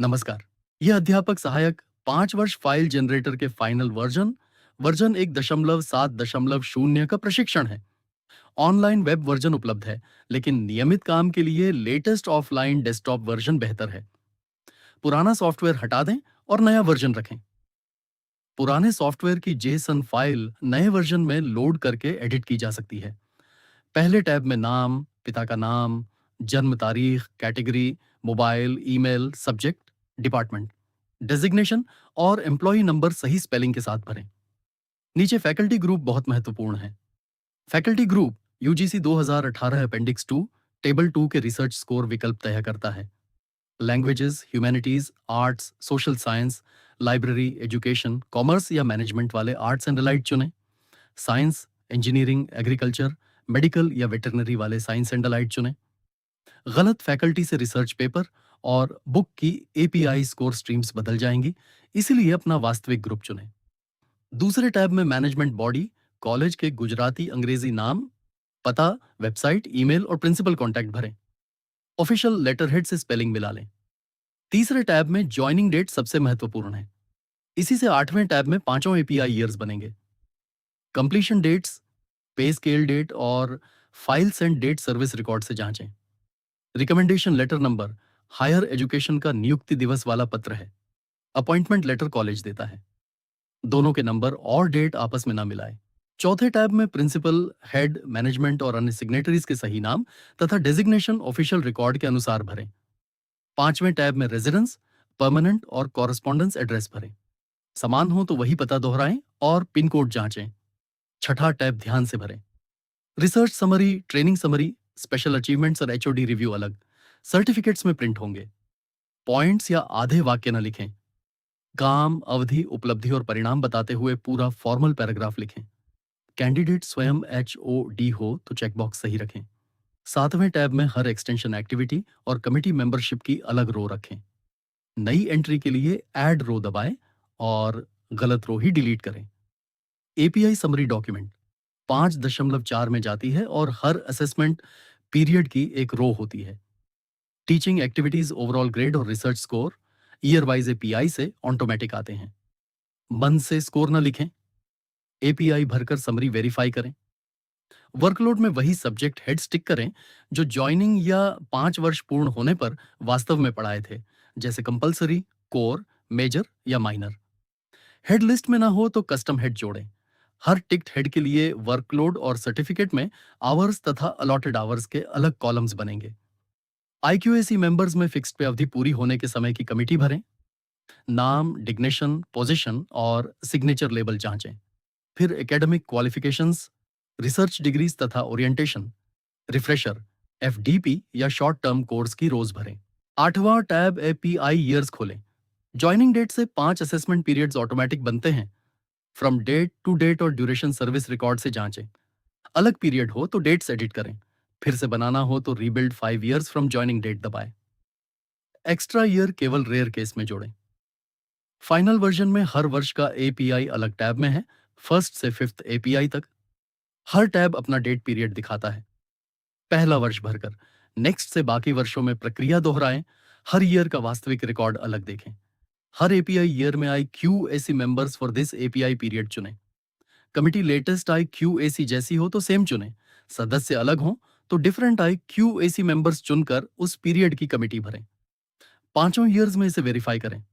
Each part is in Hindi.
नमस्कार। यह अध्यापक सहायक 5 वर्ष फाइल जनरेटर के फाइनल वर्जन वर्जन 1.7.0 का प्रशिक्षण है। ऑनलाइन वेब वर्जन उपलब्ध है, लेकिन नियमित काम के लिए लेटेस्ट ऑफलाइन डेस्कटॉप वर्जन बेहतर है। पुराना सॉफ्टवेयर हटा दें और नया वर्जन रखें। पुराने सॉफ्टवेयर की जेसन फाइल नए वर्जन में लोड करके एडिट की जा सकती है। पहले टैब में नाम, पिता का नाम, जन्म तारीख, category, mobile, email, subject, department, designation और एम्प्लॉय नंबर सही स्पेलिंग के साथ भरें। नीचे फैकल्टी ग्रुप बहुत महत्वपूर्ण है। Faculty group UGC 2018 appendix 2 table 2 के रिसर्च स्कोर विकल्प तय करता है। Languages, humanities, arts, social science, library, education, commerce या मैनेजमेंट वाले आर्ट्स एंड अलाइड चुनें। साइंस, इंजीनियरिंग, एग्रीकल्चर, मेडिकल या वेटरनरी वाले साइंस एंड अलाइड चुनें। गलत फैकल्टी से रिसर्च पेपर और बुक की एपीआई स्कोर स्ट्रीम्स बदल जाएंगी, इसीलिए अपना वास्तविक ग्रुप चुनें। दूसरे टैब में मैनेजमेंट बॉडी, कॉलेज के गुजराती अंग्रेजी नाम, पता, वेबसाइट, ईमेल और प्रिंसिपल कॉन्टैक्ट भरें। ऑफिशियल लेटरहेड से स्पेलिंग मिला लें। तीसरे टैब में ज्वाइनिंग डेट सबसे महत्वपूर्ण है। इसी से 8वें टैब में पांचों एपीआई ईयर्स बनेंगे। Completion dates, pay scale date और file send date service record से जांचें। Recommendation letter number higher education का नियुक्ति दिवस वाला पत्र है। अपॉइंटमेंट लेटर कॉलेज देता है। दोनों के नंबर और डेट आपस में ना मिलाएं। चौथे टैब में प्रिंसिपल, हेड, मैनेजमेंट और अन्य सिग्नेटरीज के सही नाम तथा डेजिग्नेशन ऑफिशियल रिकॉर्ड के अनुसार भरें। पांचवें टैब में रेजिडेंस, परमानेंट और कॉरेस्पॉन्डेंस एड्रेस भरें। समान हो तो वही पता दोहराएं और पिन कोड जांचें। छठा टैब ध्यान से भरें। Research summary, training summary, special achievements और एचओडी रिव्यू अलग, सर्टिफिकेट्स में प्रिंट होंगे। पॉइंट्स या आधे वाक्य न लिखें। काम, अवधि, उपलब्धि और परिणाम बताते हुए पूरा फॉर्मल पैराग्राफ लिखें। कैंडिडेट स्वयं एचओडी हो तो चेकबॉक्स सही रखें। सातवें टैब में हर एक्सटेंशन एक्टिविटी और कमिटी मेंबरशिप की अलग रो रखें। नई एंट्री के लिए ऐड रो दबाएं और गलत रो ही डिलीट करें। एपीआई समरी डॉक्यूमेंट 5.4 में जाती है और हर असेसमेंट पीरियड की एक रो होती है। टीचिंग एक्टिविटीज, ओवरऑल ग्रेड और research score year wise API से ऑटोमेटिक आते हैं। मन से स्कोर न लिखें, एपीआई भरकर समरी वेरीफाई करें। वर्कलोड में वही सब्जेक्ट हेड स्टिक करें जो ज्वाइनिंग या 5 वर्ष पूर्ण होने पर वास्तव में पढ़ाए थे, जैसे कंपलसरी, कोर, मेजर या माइनर। हेड लिस्ट में ना हो तो कस्टम हेड जोड़ें। हर टिक्ड हेड के लिए वर्कलोड और सर्टिफिकेट में आवर्स तथा अलॉटेड आवर्स के अलग कॉलम्स बनेंगे। आईक्यूएसी मेंबर्स में फिक्स्ड पे अवधि पूरी होने के समय की कमिटी भरें। नाम, डिग्नेशन, पोजीशन और सिग्नेचर लेबल जांचें। फिर एकेडमिक क्वालिफिकेशंस, रिसर्च डिग्रीज तथा ओरिएंटेशन, रिफ्रेशर, एफडीपी या शॉर्ट टर्म कोर्स की रोज भरें। आठवां टैब एपीआई ईयर्स खोलें। ज्वाइनिंग डेट से 5 असेसमेंट पीरियड्स ऑटोमेटिक बनते हैं। फ्रॉम डेट टू डेट और ड्यूरेशन सर्विस रिकॉर्ड से जांचें। अलग पीरियड हो तो डेट्स एडिट करें। फिर से बनाना हो तो rebuild 5 years from joining date दबाएं। एक्स्ट्रा ईयर केवल रेयर केस में जोड़ें। फाइनल वर्जन में हर वर्ष का एपीआई अलग टैब में है, फर्स्ट से फिफ्थ एपीआई तक। हर टैब अपना डेट पीरियड दिखाता है। पहला वर्ष भरकर नेक्स्ट से बाकी वर्षों में प्रक्रिया दोहराएं। हर ईयर का वास्तविक रिकॉर्ड अलग देखें। हर एपीआई ईयर में IQAC members for this API period चुनें। कमिटी लेटेस्ट आई क्यूएसी जैसी हो तो सेम चुनें। सदस्य अलग हो तो डिफरेंट आई क्यूएसी मेंबर्स चुनकर उस पीरियड की कमिटी भरें। पांचों ईयर्स में इसे वेरीफाई करें।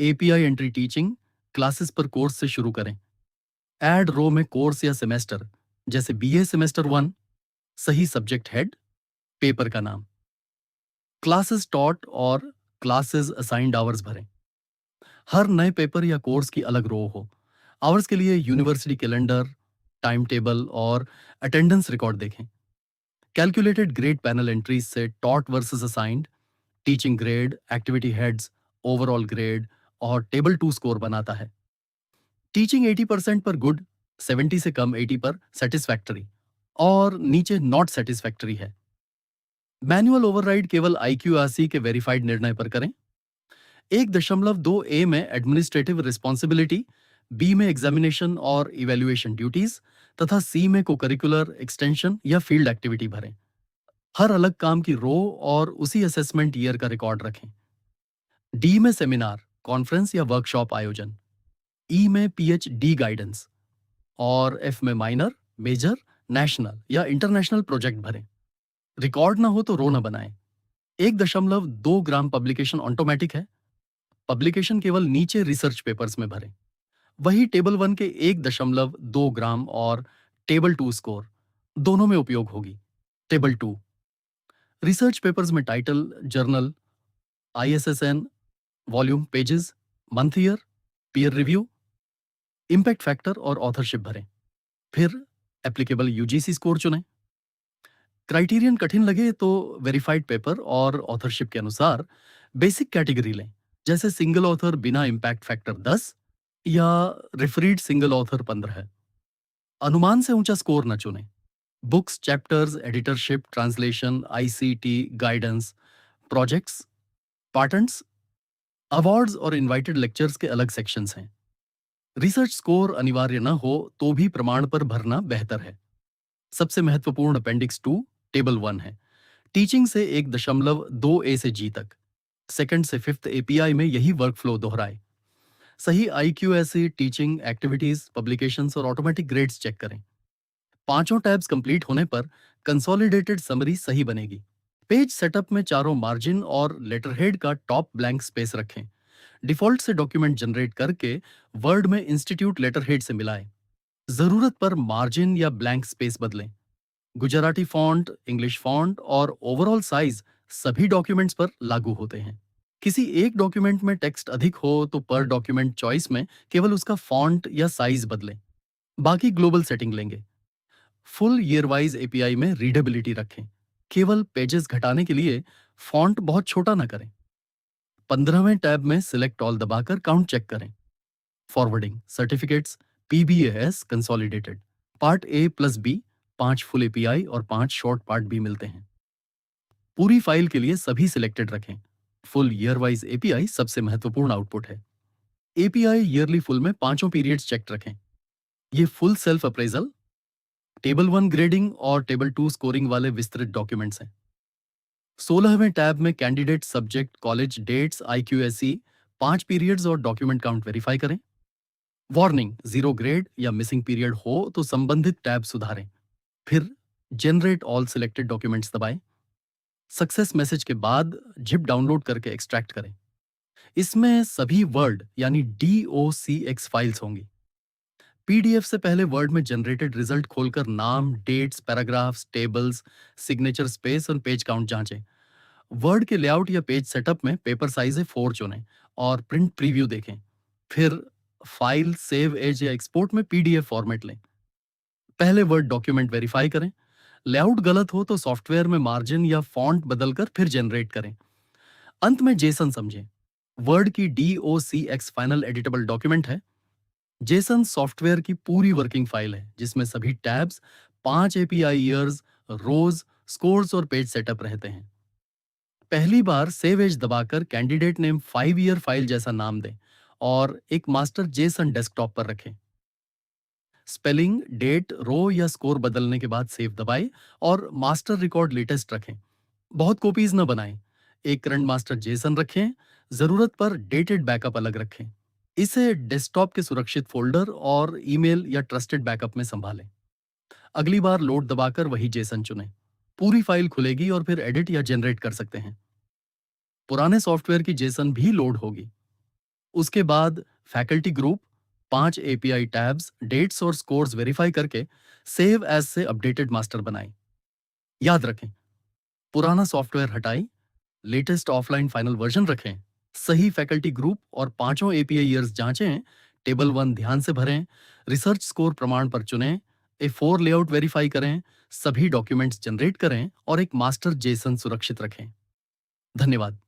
एपीआई एंट्री टीचिंग क्लासेस पर कोर्स से शुरू करें। ऐड रो में कोर्स या सेमेस्टर, जैसे बीए सेमेस्टर 1, सही सब्जेक्ट हेड, पेपर का नाम, क्लासेस टॉट और क्लासेस असाइंड आवर्स भरें। हर नए पेपर या कोर्स की अलग रो हो। आवर्स के लिए यूनिवर्सिटी कैलेंडर, टाइम टेबल और अटेंडेंस रिकॉर्ड देखें। कैलकुलेटेड ग्रेड पैनल एंट्रीज से taught versus assigned, teaching grade, activity heads, overall grade और टेबल 2 स्कोर बनाता है। टीचिंग 80% पर गुड, 70 से कम 80 पर सेटिस्फैक्टरी और नीचे नॉट सेटिस्फैक्टरी है। मैनुअल ओवरराइड केवल आईक्यूआरसी के वेरीफाइड निर्णय पर करें। 1.2 ए में एडमिनिस्ट्रेटिव रिस्पॉन्सिबिलिटी, बी में एग्जामिनेशन और इवैल्यूएशन ड्यूटीज तथा सी में को-करिकुलर, एक्सटेंशन या फील्ड एक्टिविटी भरें। हर अलग काम की रो और उसी असेसमेंट ईयर का रिकॉर्ड रखें। डी में सेमिनार, कॉन्फ्रेंस या वर्कशॉप आयोजन, ई में पीएचडी गाइडेंस और एफ में माइनर, मेजर, नेशनल या इंटरनेशनल प्रोजेक्ट भरें। रिकॉर्ड ना हो तो रो न बनाएं। 1.2 ग्राम पब्लिकेशन ऑटोमेटिक है। पब्लिकेशन केवल नीचे रिसर्च पेपर्स में भरें। वही टेबल 1 के 1.2 ग्राम और टेबल 2 स्कोर दोनों में उपयोग होगी। टेबल 2 रिसर्च पेपर्स में title, journal, ISSN, volume, pages, month year, peer review, impact factor और ऑथरशिप भरें। फिर एप्लीकेबल यूजीसी स्कोर चुनें। क्राइटेरियन कठिन लगे तो वेरीफाइड पेपर और ऑथरशिप के अनुसार बेसिक कैटेगरी लें, जैसे सिंगल ऑथर बिना इम्पैक्ट फैक्टर 10 या रेफरीड सिंगल ऑथर 15 है। अनुमान से ऊंचा स्कोर न चुनें। Books, chapters, editorship, translation, ICT, guidance, projects, patterns, awards और इनवाइटेड लेक्चर्स के अलग सेक्शंस हैं। रिसर्च स्कोर अनिवार्य न हो तो भी प्रमाण पर भरना बेहतर है। सबसे महत्वपूर्ण अपेंडिक्स 2 टेबल 1 है। टीचिंग से 1.2 ए से जी तक, सेकंड से फिफ्थ एपीआई में यही वर्कफ्लो दोहराए। सही आईक्यूएससी, टीचिंग, एक्टिविटीज, पब्लिकेशंस और ऑटोमेटिक ग्रेड्स चेक करें। पांचों टैब्स कंप्लीट होने पर कंसोलिडेटेड समरी सही बनेगी। पेज सेटअप में चारों मार्जिन और लेटरहेड का टॉप ब्लैंक स्पेस रखें। डिफॉल्ट से डॉक्यूमेंट जनरेट करके वर्ड में इंस्टीट्यूट लेटरहेड से मिलाएं। जरूरत पर मार्जिन या ब्लैंक स्पेस बदलें। गुजराती फॉन्ट, इंग्लिश फॉन्ट और ओवरऑल साइज सभी डॉक्यूमेंट्स पर लागू होते हैं। किसी एक डॉक्यूमेंट में टेक्स्ट अधिक हो तो पर डॉक्यूमेंट चॉइस में केवल उसका फॉन्ट या साइज बदलें। बाकी ग्लोबल सेटिंग लेंगे। फुल ईयर वाइज एपीआई में रीडेबिलिटी रखें। केवल पेजेस घटाने के लिए फॉन्ट बहुत छोटा ना करें। 15वें टैब में सिलेक्ट ऑल दबाकर काउंट चेक करें। Forwarding, certificates, PBAS consolidated, part A plus B, 5 full API और 5 शॉर्ट पार्ट भी मिलते हैं। पूरी फाइल के लिए सभी सिलेक्टेड रखें। फुल ईयर वाइज एपीआई सबसे महत्वपूर्ण आउटपुट है। एपीआई ईयरली फुल में पांचों पीरियड्स चेक रखें। ये full self appraisal, table 1 grading और टेबल 2 स्कोरिंग वाले विस्तृत डॉक्यूमेंट्स हैं। 16वें टैब में candidate, subject, college, dates, IQSC, 5 periods और डॉक्यूमेंट काउंट वेरीफाई करें। वार्निंग, 0 ग्रेड या मिसिंग पीरियड हो तो संबंधित टैब सुधारें। फिर जनरेट ऑल सिलेक्टेड डॉक्यूमेंट्स दबाएं। सक्सेस मैसेज के बाद जिप डाउनलोड करके एक्सट्रैक्ट करें। इसमें सभी वर्ड यानी DOCX फाइल्स होंगी। पीडीएफ से पहले वर्ड में जनरेटेड रिजल्ट खोलकर नाम, dates, paragraphs, tables, signature space और पेज काउंट जांचें। वर्ड के लेआउट या पेज सेटअप में पेपर साइज है 4 चुनें और प्रिंट प्रीव्यू देखें। फिर फाइल, सेव एज या एक्सपोर्ट में पीडीएफ फॉर्मेट लें। पहले वर्ड डॉक्यूमेंट वेरीफाई करें। लेआउट गलत हो तो सॉफ्टवेयर में मार्जिन या फॉन्ट बदलकर फिर जनरेट करें। अंत में जेसन समझें। वर्ड की DOCX फाइनल एडिटेबल डॉक्यूमेंट है। जेसन सॉफ्टवेयर की पूरी वर्किंग फाइल है जिसमें सभी टैब्स, 5 एपीआई ईयर्स, रोज, स्कोर्स और पेज सेटअप रहते हैं। पहली बार सेव एज दबाकर कैंडिडेट नेम 5 ईयर फाइल जैसा नाम दें और एक मास्टर जेसन डेस्कटॉप पर रखें। स्पेलिंग, डेट, रो या स्कोर बदलने के बाद सेव दबाएं और मास्टर रिकॉर्ड लेटेस्ट रखें। बहुत कॉपीज न बनाएं। एक करंट मास्टर जेसन रखें। जरूरत पर डेटेड बैकअप अलग रखें। इसे डेस्कटॉप के सुरक्षित फोल्डर और ईमेल या ट्रस्टेड बैकअप में संभालें। अगली बार लोड दबाकर वही जेसन चुनें। पूरी फाइल खुलेगी और फिर एडिट या जनरेट कर सकते हैं। पुराने सॉफ्टवेयर की जेसन भी लोड होगी। उसके बाद faculty group, 5 API tabs, dates और स्कोर्स वेरीफाई करके सेव एज से अपडेटेड मास्टर बनाएं। याद रखें, पुराना सॉफ्टवेयर हटाएं, लेटेस्ट ऑफलाइन फाइनल वर्जन रखें, सही फैकल्टी ग्रुप और पांचों एपीआई ईयर्स जांचें, टेबल 1 ध्यान से भरें, रिसर्च स्कोर प्रमाण पर चुनें, A4 लेआउट वेरीफाई करें, सभी डॉक्यूमेंट्स जनरेट करें और एक मास्टर जेसन सुरक्षित रखें। धन्यवाद।